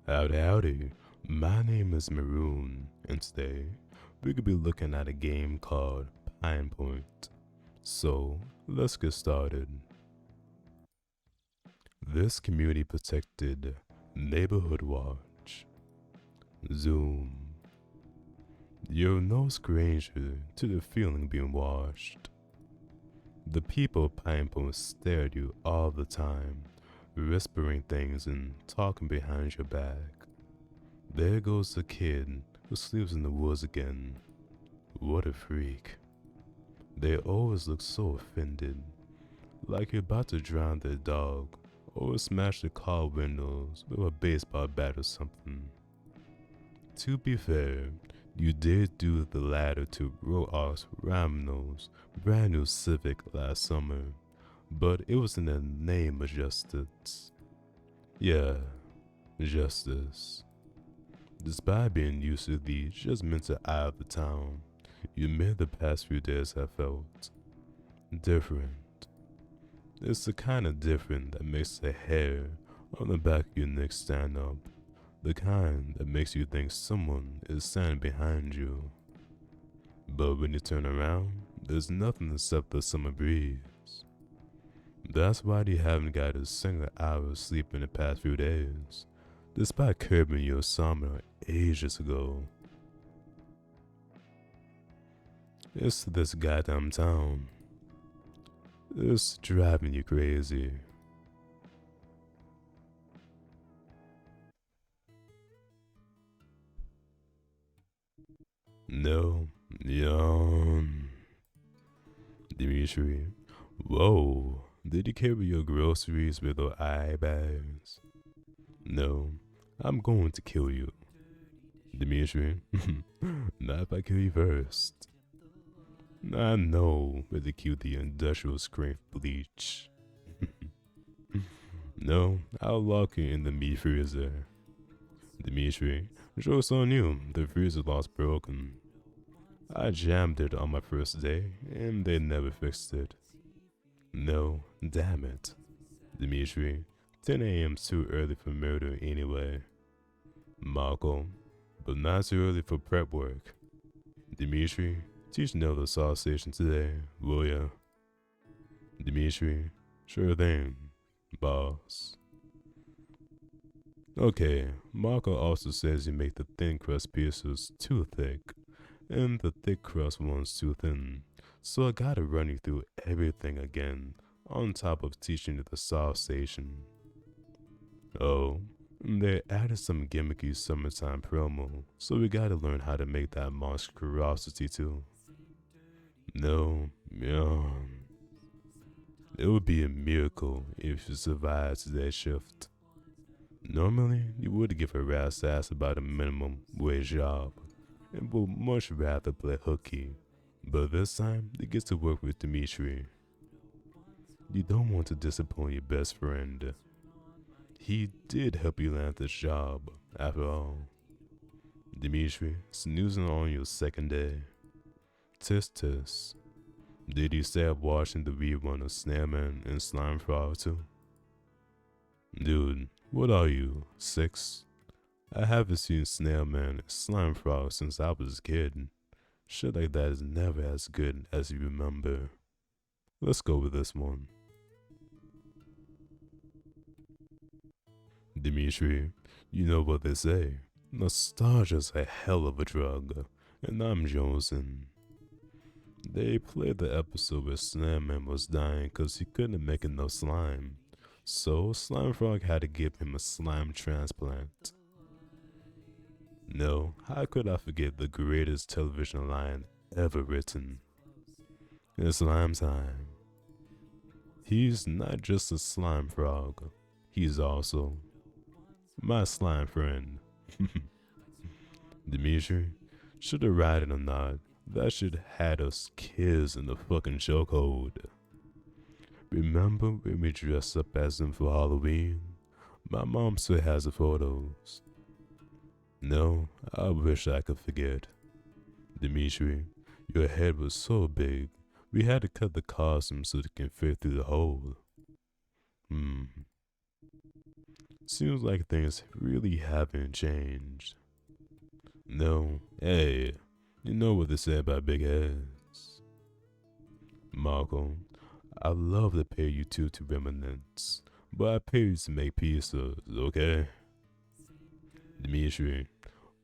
Howdy, howdy. My name is Maroon, and today we could be looking at a game called Pine Point. So, let's get started. This community protected neighborhood watch. Zoom. You're no stranger to the feeling being watched. The people of Pine Point stare at you all the time, whispering things and talking behind your back. There goes the kid who sleeps in the woods again. What a freak. They always look so offended, like you're about to drown their dog or smash the car windows with a baseball bat or something. To be fair, you did do the latter to Roas Ramno's brand new Civic last summer, but it was in the name of justice. Yeah, justice. Despite being used to the judgmental eye of the town, you admit the past few days have felt different. It's the kind of different that makes the hair on the back of your neck stand up, the kind that makes you think someone is standing behind you. But when you turn around, there's nothing except the summer breeze. That's why you haven't got a single hour of sleep in the past few days, despite curbing your summer ages ago. It's this goddamn town. It's driving you crazy. No, yawn. Dimitri, whoa, did you carry your groceries with your eye bags? No, I'm going to kill you. Dimitri, not if I kill you first. I know where to keep the industrial strength bleach. No, I'll lock you in the meat freezer. Dimitri, joke's on you, the freezer lost broken. I jammed it on my first day, and they never fixed it. No, damn it. Dimitri, 10 a.m.'s too early for murder anyway. Marco, but not too early for prep work. Dimitri, teach Nell the saw station today, will ya? Dimitri, sure thing, boss. Okay, Marco also says you make the thin crust pieces too thick, and the thick crust ones too thin. So I gotta run you through everything again, on top of teaching you the saw station. Oh, they added some gimmicky summertime promo, so we gotta learn how to make that monstrosity too. No, yeah. It would be a miracle if you survived today's shift. Normally, you would give a rat's ass about a minimum wage job, and would much rather play hooky. But this time, they get to work with Dimitri. You don't want to disappoint your best friend. He did help you land this job, after all. Dimitri, snoozing on your second day. Tisk tisk. Did you stay up watching the rerun of Snailman and Slime Frog too? Dude, what are you, 6? I haven't seen Snailman and Slime Frog since I was a kid. Shit like that is never as good as you remember. Let's go with this one. Dimitri, you know what they say. Nostalgia's a hell of a drug, and I'm Josen. They played the episode where Snailman was dying cause he couldn't make enough slime. So Slime Frog had to give him a slime transplant. No, how could I forget the greatest television line ever written? It's slime time. He's not just a slime frog, he's also my slime friend. Dimitri, should have ride it or not, that should had us kids in the fucking chokehold. Remember when we dressed up as him for Halloween? My mom still has the photos. No, I wish I could forget. Dimitri, your head was so big, we had to cut the costume so it can fit through the hole. Hmm. Seems like things really haven't changed. No, hey, you know what they say about big heads. Malcolm, I love to pay you two to reminisce, but I pay you to make pizzas, okay? Dimitri,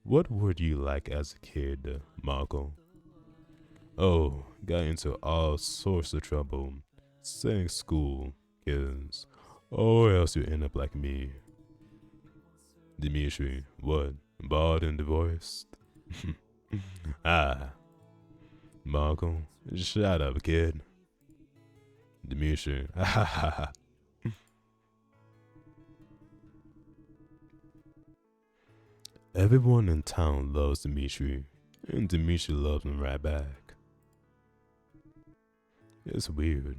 what were you like as a kid, Malcolm? Oh, got into all sorts of trouble, saying school, kids, or else you end up like me. Dimitri, what? Bald and divorced? Ah, Malcolm, shut up, kid. Dimitri, ha ha ha. Everyone in town loves Dimitri, and Dimitri loves him right back. It's weird.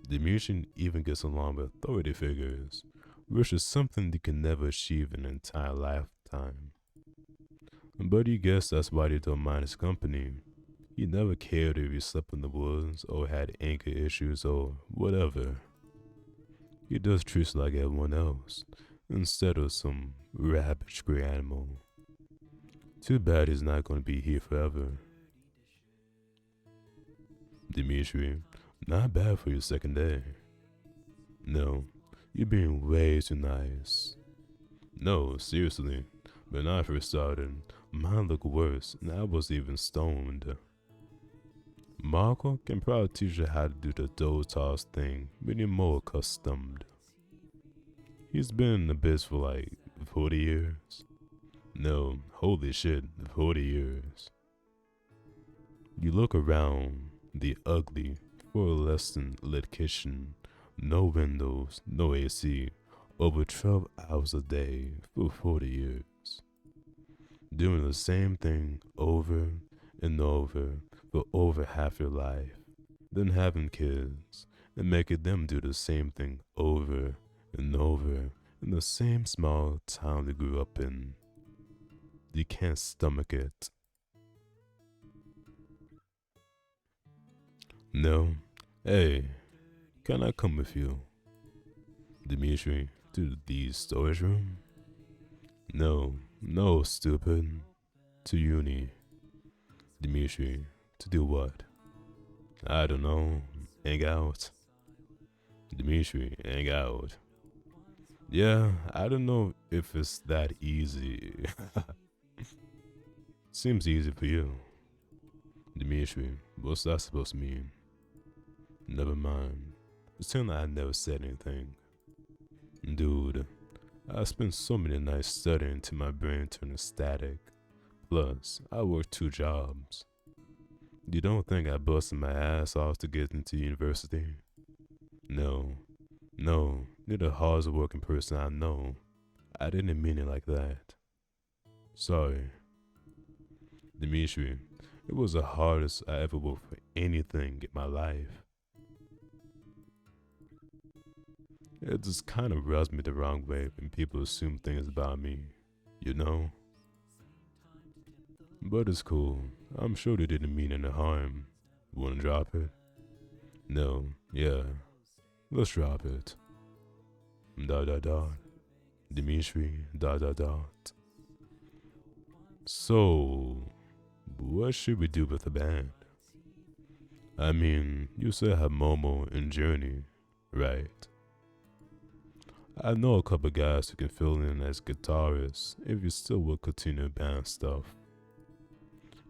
Dimitri even gets along with authority figures, which is something you can never achieve in an entire lifetime. But he guess that's why they don't mind his company. He never cared if he slept in the woods or had anger issues or whatever. He just treats like everyone else, instead of some rabid gray animal. Too bad he's not going to be here forever. Dimitri, not bad for your second day. No, you're being way too nice. No, seriously, when I first started, mine looked worse and I was even stoned. Marco can probably teach you how to do the dough toss thing when you're more accustomed. He's been in the biz for like 40 years. No, holy shit, 40 years. You look around the ugly, fluorescent lit kitchen, no windows, no AC, over 12 hours a day for 40 years. Doing the same thing over and over for over half your life, then having kids and making them do the same thing over and over in the same small town they grew up in. You can't stomach it. No? Hey, can I come with you? Dimitri, to the storage room? No, stupid. To uni. Dimitri, to do what? I don't know. Hang out. Dimitri, hang out. Yeah, I don't know if it's that easy. Seems easy for you. Dimitri, what's that supposed to mean? Never mind. Pretend I never said anything. Dude, I spent so many nights studying till my brain turned static. Plus, I work 2 jobs. You don't think I busted my ass off to get into university? No, you're the hardest working person I know. I didn't mean it like that. Sorry. Dimitri, it was the hardest I ever worked for anything in my life. It just kind of rubs me the wrong way when people assume things about me, you know? But it's cool. I'm sure they didn't mean any harm. Wanna drop it? No, yeah. Let's drop it. Dot dot dot. Dimitri, dot dot dot. So, what should we do with the band? I mean, you still have Momo and Journey, right? I know a couple guys who can fill in as guitarists if you still will continue band stuff.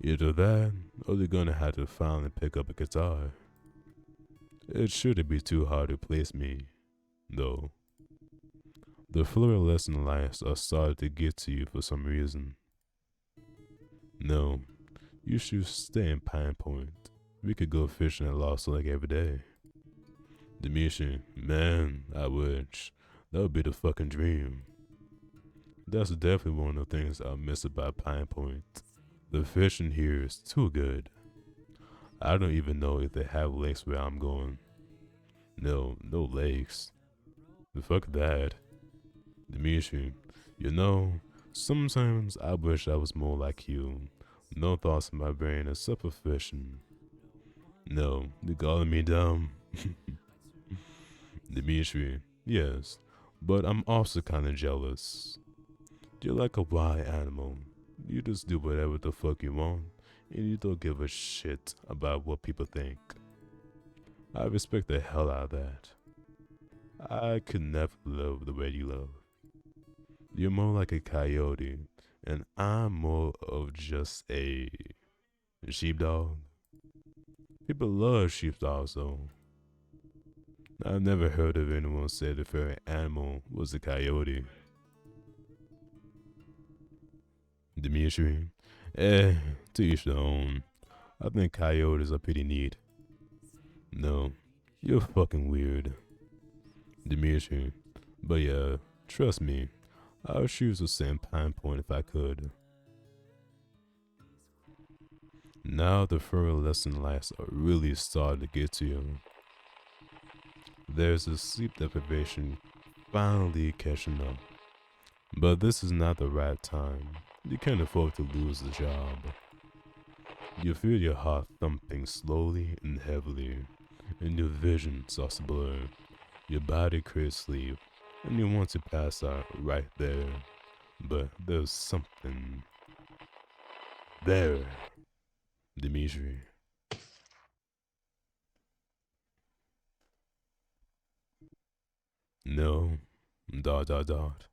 Either that, or they're gonna have to finally pick up a guitar. It shouldn't be too hard to place me, though. The fluorescent lights are starting to get to you for some reason. No, you should stay in Pine Point. We could go fishing at Lost Lake every day. Dimitri, man, I wish. That would be the fucking dream. That's definitely one of the things I miss about Pine Point. The fishing here is too good. I don't even know if they have lakes where I'm going. No lakes. Fuck that. Dimitri, you know, sometimes I wish I was more like you. No thoughts in my brain except for fishing. No, you're calling me dumb. Dimitri, yes. But I'm also kinda jealous. You're like a wild animal. You just do whatever the fuck you want, and you don't give a shit about what people think. I respect the hell out of that. I could never love the way you love. You're more like a coyote, and I'm more of just a sheepdog. People love sheepdogs though. I've never heard of anyone say their favorite animal was a coyote. Dimitri? Eh, to each their own. I think coyotes are pretty neat. No, you're fucking weird, Dimitri. But yeah, trust me, I would choose the same Pine Point if I could. Now the further lesson lights are really starting to get to you. There's a sleep deprivation finally catching up. But this is not the right time. You can't afford to lose the job. You feel your heart thumping slowly and heavily, and your vision starts to blur. Your body craves sleep, and you want to pass out right there. But there's something there, Dimitri. No, dot dot dot.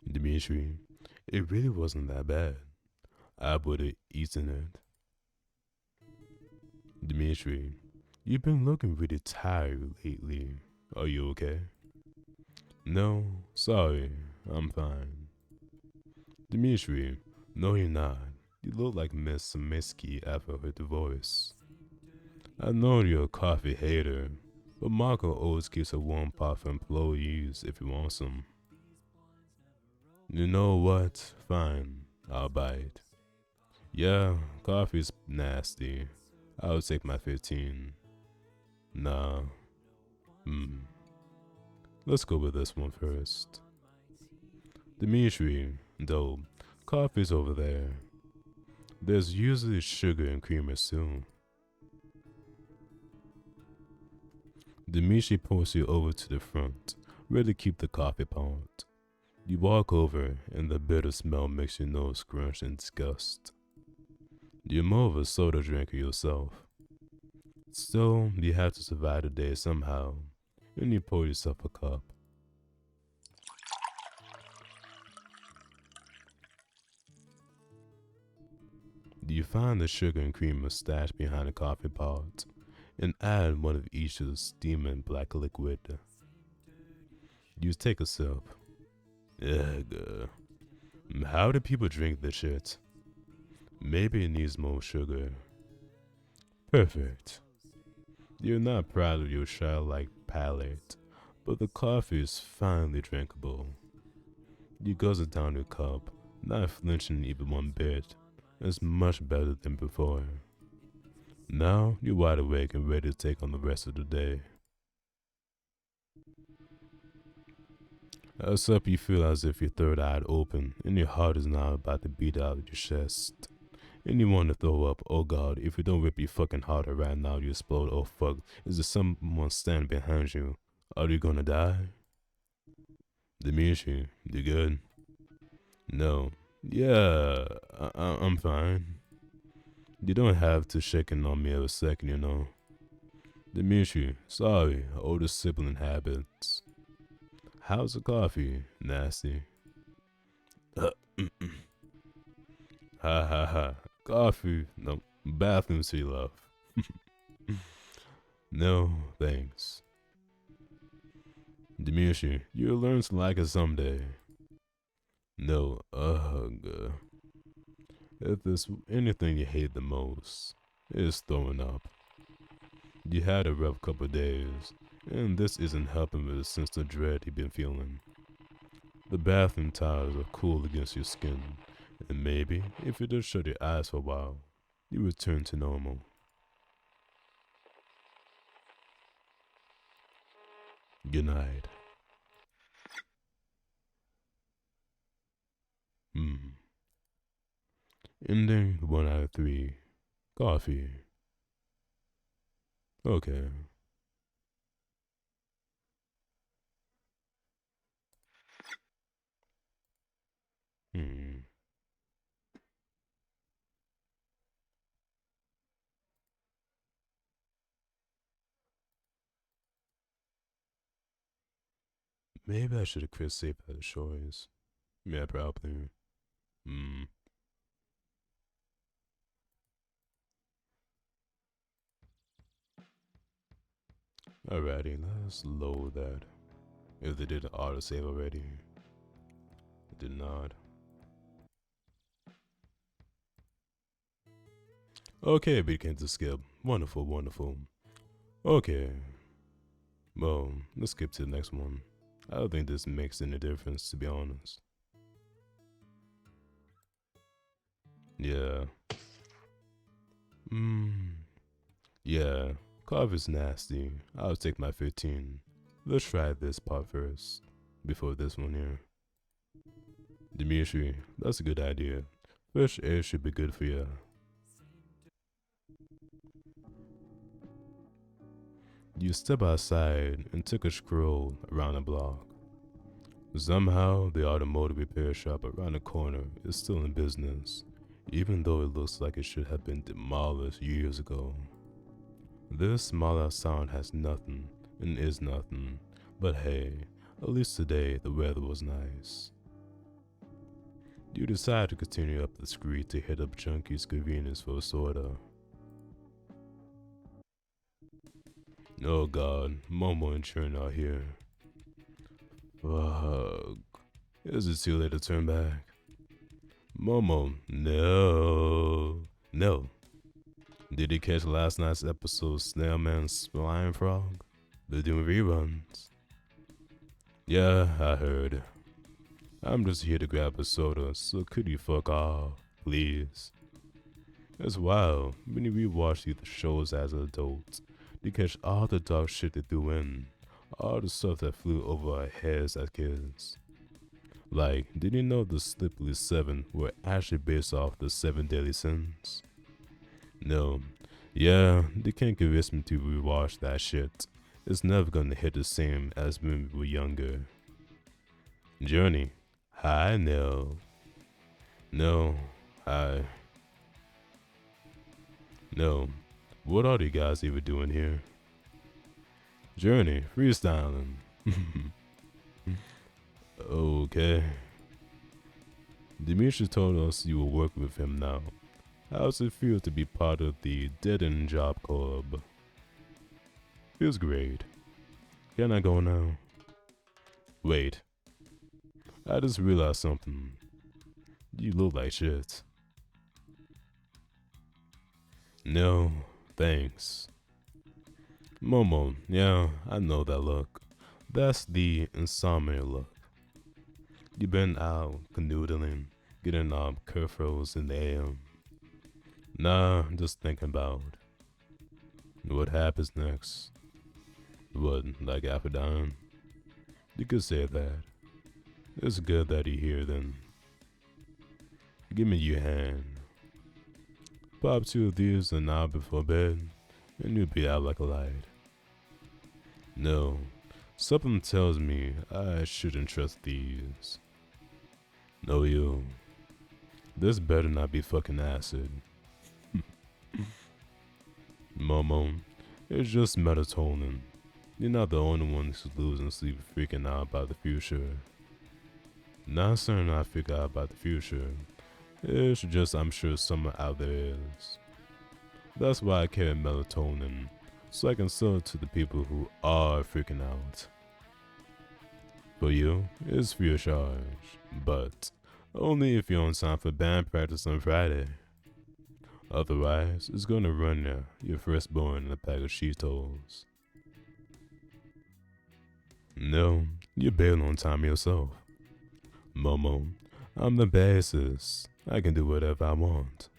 Dimitri, it really wasn't that bad. I would have eaten it. Dimitri, you've been looking really tired lately. Are you okay? No, sorry, I'm fine. Dimitri, no, you're not. You look like Miss Saminsky after her divorce. I know you're a coffee hater, but Marco always keeps a warm pot for employees if he wants some. You know what? Fine, I'll buy it. Yeah, coffee's nasty. I'll take my 15. Nah. Hmm. Let's go with this one first. Dimitri, though, coffee's over there. There's usually sugar and creamer too. Dimitri pulls you over to the front, ready to keep the coffee pot. You walk over, and the bitter smell makes your nose scrunch in disgust. You're more of a soda drinker yourself. Still, you have to survive the day somehow, and you pour yourself a cup. You find the sugar and creamer stashed behind the coffee pot, and add one of each to the steaming black liquid. You take a sip. Ugh. How do people drink this shit? Maybe it needs more sugar. Perfect. You're not proud of your childlike palate, but the coffee is finally drinkable. You guzzle down your cup, not flinching even one bit. It's much better than before. Now you're wide awake and ready to take on the rest of the day. Except you feel as if your third eye open and your heart is now about to beat out of your chest. And you want to throw up. Oh god, if you don't rip your fucking heart out right now, you explode. Oh fuck, is there someone standing behind you? Are you gonna die? Dimitri, you good? No. Yeah, I'm fine. You don't have to shake it on me every second, you know. Dimitri, sorry, older sibling habits. How's the coffee? Nasty. Uh, ha ha ha. Coffee? No. Bathroom tea, love. No, thanks. Dimitri, you'll learn to like it someday. No, ugh. If there's anything you hate the most, it's throwing up. You had a rough couple days, and this isn't helping with the sense of dread you've been feeling. The bathroom tiles are cool against your skin, and maybe if you just shut your eyes for a while, you return to normal. Good night. Hmm. Ending 1 out of 3. Coffee. Okay. Hmm. Maybe I should have quit safe at the choice. Yeah, probably. Hmm. Alrighty, let's load that. If they did an autosave already. It did not. Okay, it became to skip. Wonderful, wonderful. Okay. Well, let's skip to the next one. I don't think this makes any difference, to be honest. Yeah. Hmm. Yeah. Carve is nasty. I'll take my 15. Let's try this part first. Before this one here. Dimitri, that's a good idea. Fresh air should be good for you. You step outside and took a stroll around the block. Somehow, the automotive repair shop around the corner is still in business, even though it looks like it should have been demolished years ago. This smaller sound has nothing and is nothing, but hey, at least today the weather was nice. You decide to continue up the street to hit up Chunky's convenience for a soda. Oh god, Momo and Churn are here. Fuck. Is it too late to turn back? Momo, no. No. Did you catch last night's episode Snail Man's Flying Frog? They're doing reruns. Yeah, I heard. I'm just here to grab a soda, so could you fuck off, please? It's wild, when you rewatch these shows as adults, you catch all the dark shit they threw in, all the stuff that flew over our heads as kids. Like, did you know the Slippery Seven were actually based off the Seven Deadly Sins? No. Yeah, they can't convince me to rewatch that shit. It's never gonna hit the same as when we were younger. Journey. Hi, no. No. Hi. No. What are you guys even doing here? Journey. Freestyling. Okay. Demetri told us you will work with him now. How does it feel to be part of the Dead End Job Club? Feels great. Can I go now? Wait. I just realized something. You look like shit. No, thanks. Momo, yeah, I know that look. That's the insomnia look. You been out canoodling, getting up curfews in the AM. Nah, just thinking about what happens next. What, like after dying? You could say that. It's good that you're here then. Give me your hand. Pop two of these an hour before bed, and you'll be out like a light. No, something tells me I shouldn't trust these. No, you. This better not be fucking acid. Momo, it's just melatonin. You're not the only one who's losing sleep freaking out about the future. Not certain I figure out about the future. It's just I'm sure someone out there is. That's why I carry melatonin, so I can sell it to the people who are freaking out. For you, it's free of charge, but only if you're on time for band practice on Friday. Otherwise, it's gonna run your firstborn in a pack of Cheetos. No, you're barely on time yourself. Momo, I'm the bassist. I can do whatever I want.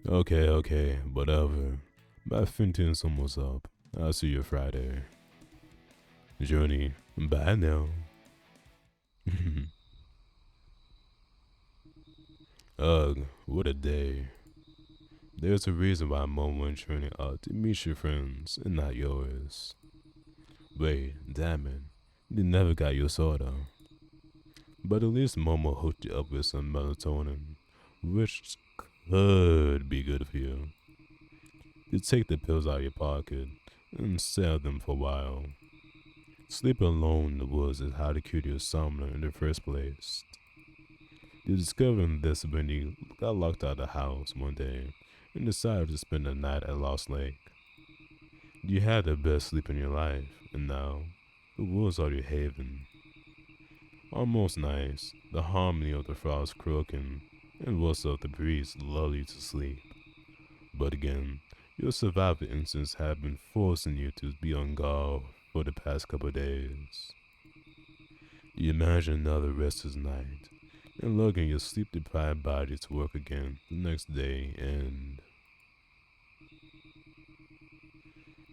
Okay, whatever. My 15's almost up. I'll see you Friday. Journey, bye now. Ugh, what a day. There's a reason why Momo and Trini are Demetri friends and not yours. Wait, damn it. You never got your soda. But at least Momo hooked you up with some melatonin, which could be good for you. You take the pills out of your pocket and sell them for a while. Sleeping alone in the woods is how to cure your insomnia in the first place. You discovered this when you got locked out of the house one day and decided to spend the night at Lost Lake. You had the best sleep in your life, and now the woods are your haven. Almost nice, the harmony of the frogs croaking and what's of the breeze lull you to sleep. But again, your survival instincts have been forcing you to be on guard for the past couple of days. You imagine another restless night and lugging your sleep deprived body to work again the next day and.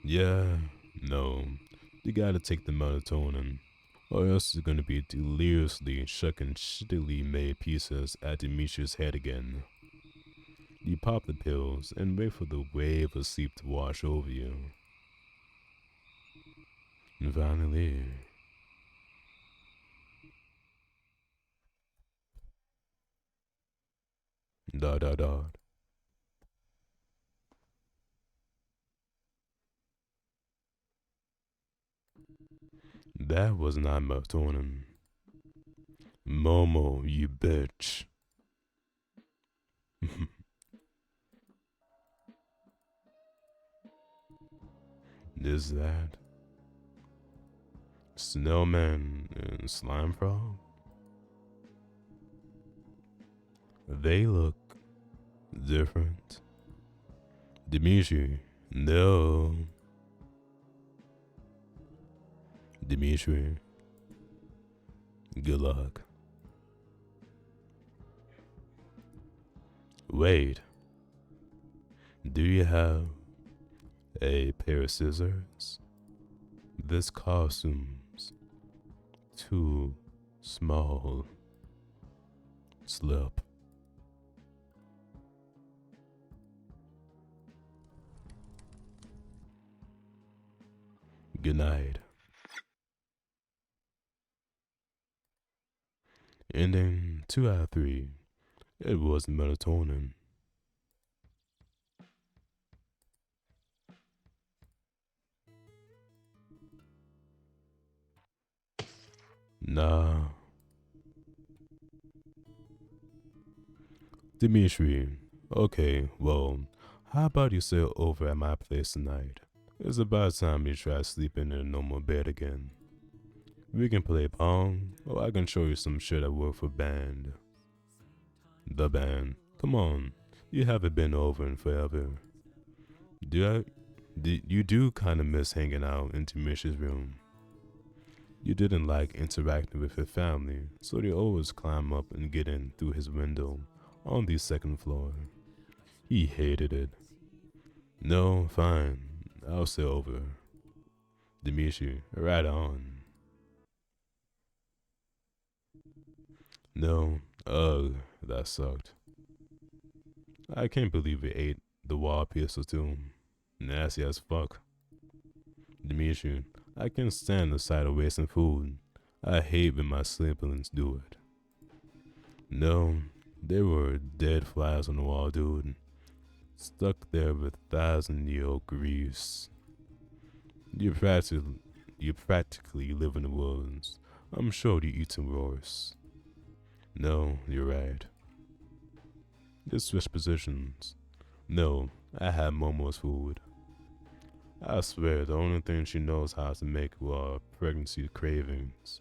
Yeah, no, you gotta take the melatonin, or else you're gonna be deliriously shucking shittily made pieces at Demetrius' head again. You pop the pills and wait for the wave of sleep to wash over you. And finally, dot dot dot. That was not melatonin. Momo, you bitch. Is that Snowman and Slime Frog? They look different. Dimitri, no. Dimitri, good luck. Wait, do you have a pair of scissors? This costume's too small. Slip. Good night. Ending 2 out of 3. It was melatonin. Nah. Dimitri, okay, well, how about you stay over at my place tonight? It's about time you try sleeping in a normal bed again. We can play pong, or I can show you some shit I work for band. The band. Come on, you haven't been over in forever. You do kind of miss hanging out in Dimitri's room. You didn't like interacting with his family, so they always climb up and get in through his window on the second floor. He hated it. No, fine, I'll stay over. Dimitri, right on. No, ugh, that sucked. I can't believe we ate the wall pizza too. Nasty as fuck. Dimitri, I can't stand the sight of wasting food. I hate when my siblings do it. No, there were dead flies on the wall, dude. Stuck there with 1,000-year-old grease. You practically, you practically live in the woods. I'm sure you eat some worse. No, you're right. Just switch positions. No, I had Momo's food. I swear the only thing she knows how to make are pregnancy cravings.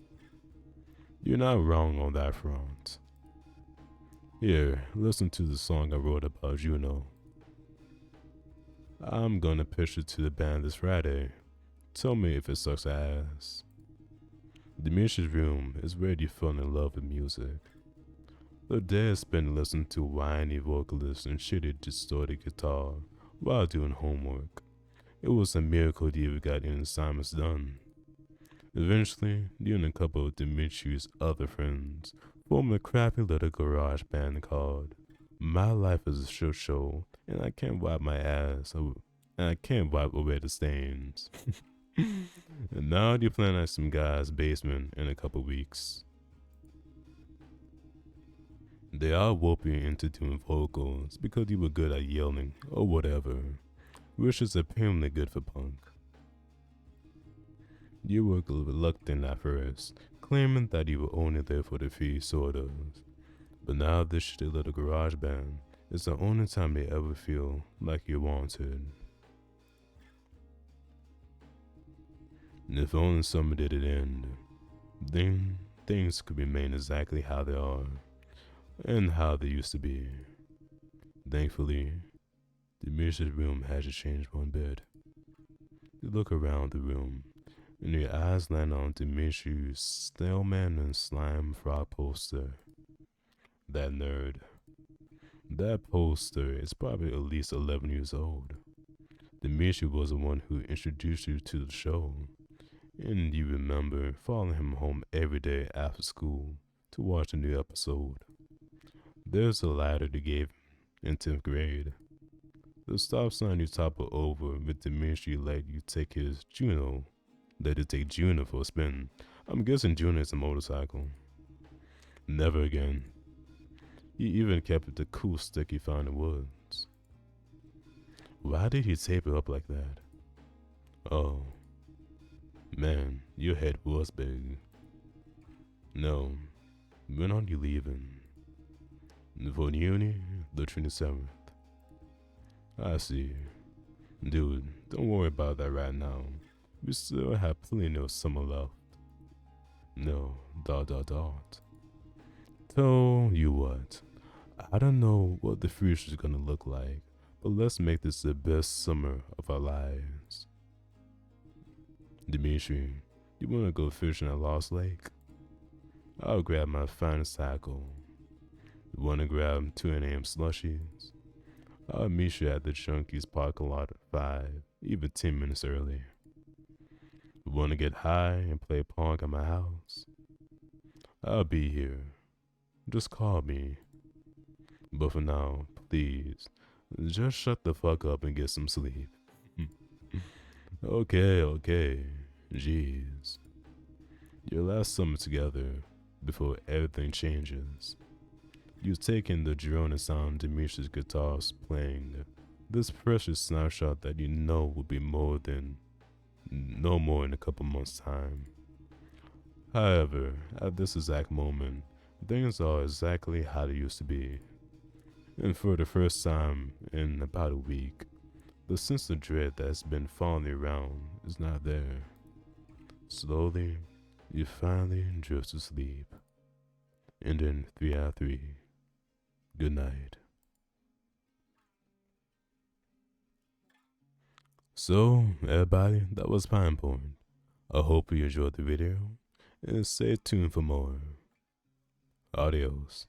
You're not wrong on that front. Here, listen to the song I wrote about Juno. I'm gonna pitch it to the band this Friday. Tell me if it sucks ass. Dimitri's room is where you fall in love with music. The day is spent listening to whiny vocalists and shitty distorted guitar while doing homework. It was a miracle that you got any assignments done. Eventually, you and a couple of Dimitri's other friends formed a crappy little garage band called My life is a shit show, and I can't wipe my ass, and I can't wipe away the stains. And now you're playing at some guy's basement in a couple weeks. They are whooping you into doing vocals because you were good at yelling or whatever, which is apparently good for punk. You were reluctant at first, claiming that you were only there for the fee, sort of. But now this shitty little garage band is the only time you ever feel like you're wanted. And if only somebody did end, then things could remain exactly how they are, and how they used to be. Thankfully, the music room hasn't changed one bit. You look around the room, and your eyes land on Demetrius Staleman and Slime Frog poster. That nerd. That poster is probably at least 11 years old. Demetrius was the one who introduced you to the show, and you remember following him home every day after school to watch a new episode. There's a ladder they gave him in 10th grade. The stop sign you topple over with Demetrius let you take his Juno. Let it take Juno for a spin. I'm guessing Juno is a motorcycle. Never again. He even kept the cool stick he found in the woods. Why did he tape it up like that? Oh. Man, your head was big. No. When are you leaving? For uni, the 27th. I see. Dude, don't worry about that right now. We still have plenty of summer left. No, ... Tell you what, I don't know what the future's gonna look like, but let's make this the best summer of our lives. Dimitri, you wanna go fishing at Lost Lake? I'll grab my finest tackle. You wanna grab 2 AM slushies? I'll meet you at the Chunky's parking lot at 5, even 10 minutes early. You wanna get high and play pong at my house? I'll be here. Just call me. But for now, please, just shut the fuck up and get some sleep. Okay. Jeez. Your last summer together, before everything changes. You've taken the drone and sound Demetrius' guitars playing this precious snapshot that you know will be no more in a couple months' time. However, at this exact moment, things are exactly how they used to be. And for the first time in about a week, the sense of dread that's been following you around is not there. Slowly, you finally drift to sleep. And in 3 out of 3, good night. So, everybody, that was Pine Point. I hope you enjoyed the video, and stay tuned for more. Adios.